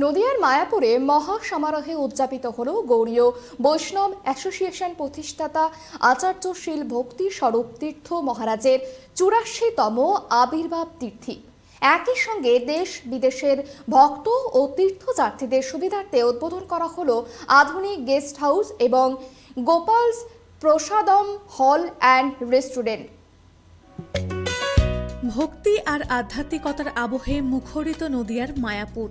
নদিয়ার মায়াপুরে মহা সমারোহে উদযাপিত হল গৌড়ীয় বৈষ্ণব অ্যাসোসিয়েশন প্রতিষ্ঠাতা আচার্য শীল ভক্তি স্বরূপ তীর্থ মহারাজের ৮৪তম আবির্ভাব তিথি। একই সঙ্গে দেশ বিদেশের ভক্ত ও তীর্থযাত্রীদের সুবিধার্থে উদ্বোধন করা হলো আধুনিক গেস্ট হাউস এবং গোপালস প্রসাদম হল অ্যান্ড রেস্টুরেন্ট। ভক্তি আর আধ্যাত্মিকতার আবহে মুখরিত নদিয়ার মায়াপুর।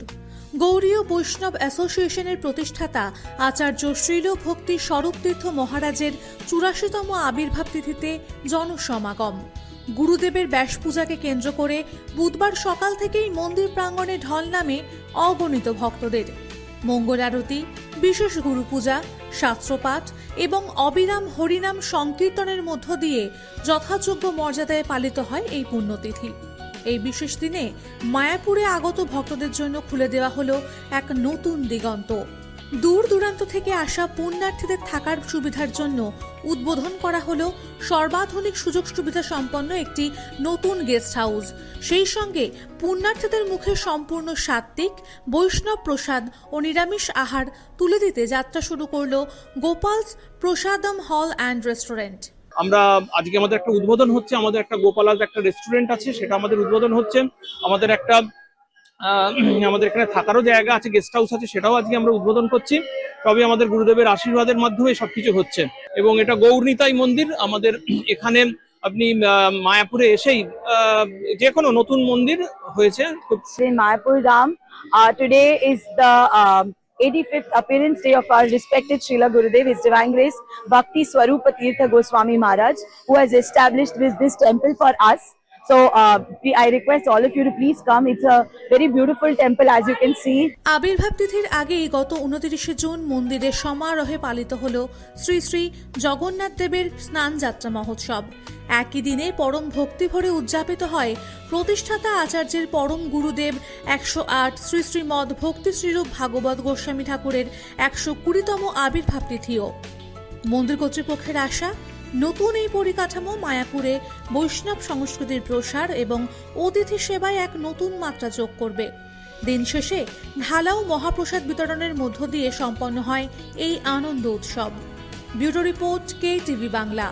গৌড়ীয় বৈষ্ণব অ্যাসোসিয়েশনের প্রতিষ্ঠাতা আচার্য শীল ভক্তি স্বরূপ তীর্থ মহারাজের ৮৪তম আবির্ভাব তিথিতে জনসমাগম। গুরুদেবের ব্যাস পূজাকে কেন্দ্র করে বুধবার সকাল থেকেই মন্দির প্রাঙ্গণে ঢল নামে অগণিত ভক্তদের। মঙ্গল আরতি, বিশেষ গুরু পূজা, শাস্ত্রপাঠ এবং অবিরাম হরিনাম সংকীর্তনের মধ্য দিয়ে যথাযোগ্য মর্যাদায় পালিত হয় এই পুণ্যতিথি। এই বিশেষ দিনে মায়াপুরে আগত ভক্তদের জন্য খুলে দেওয়া হলো এক নতুন দিগন্ত। দূর দূরান্ত থেকে আসা পুণ্যার্থীদের থাকার সুবিধার জন্য উদ্বোধন করা হলো সর্বাধুনিক সুযোগ সুবিধা সম্পন্ন একটি নতুন গেস্ট হাউস। সেই সঙ্গে পুণ্যার্থীদের মুখে সম্পূর্ণ সাত্ত্বিক বৈষ্ণব প্রসাদ ও নিরামিষ আহার তুলে দিতে যাত্রা শুরু করলো গোপালস প্রসাদম হল অ্যান্ড রেস্টুরেন্ট। আমরা আজকে আমাদের একটা উদ্বোধন হচ্ছে, আমাদের একটা গোপালাজ একটা রেস্টুরেন্ট আছে, সেটা আমাদের উদ্বোধন হচ্ছে। আমাদের একটা আমাদের এখানে থাকারও জায়গা আছে, গেস্ট হাউস আছে, সেটাও আজকে আমরা উদ্বোধন করছি। তবে আমাদের গুরুদেবের আশীর্বাদের মাধ্যমে সবকিছু হচ্ছে এবং এটা গৌরনিতাই মন্দির। আমাদের এখানে আপনি মায়াপুরে এসেই যে কোনো নতুন মন্দির হয়েছে। Mayapur Ram, today is the 85th appearance day of our respected Srila Gurudev, His Divine Grace Bhakti Swarupa Tirtha Goswami Maharaj, who has established this temple for us. So I request all of you to please come. It's a very beautiful temple, as you can see. আবির্ভাব তিথির আগেই গত 29শে June মন্দিরের সমারোহে পালিত হলো শ্রী শ্রী জগন্নাথ দেবের স্নান যাত্রা মহোৎসব। একই দিনে পরম ভক্তি ভরে উদযাপিত হয় প্রতিষ্ঠাতা আচার্যের পরম গুরুদেব 108 শ্রী শ্রীমদ ভক্তি শ্রীরূপ ভাগবত গোস্বামী ঠাকুরের 120তম আবির্ভাব তিথিও। মন্দির কর্তৃপক্ষের আশা, নতুন এই পরিকাঠামো মায়াপুরে বৈষ্ণব সংস্কৃতির প্রসার এবং অতিথি সেবায় এক নতুন মাত্রা যোগ করবে। দিন শেষে ঢালাও মহাপ্রসাদ বিতরণের মধ্য দিয়ে সম্পন্ন হয় এই আনন্দ উৎসব। Bureau report, KTV Bangla.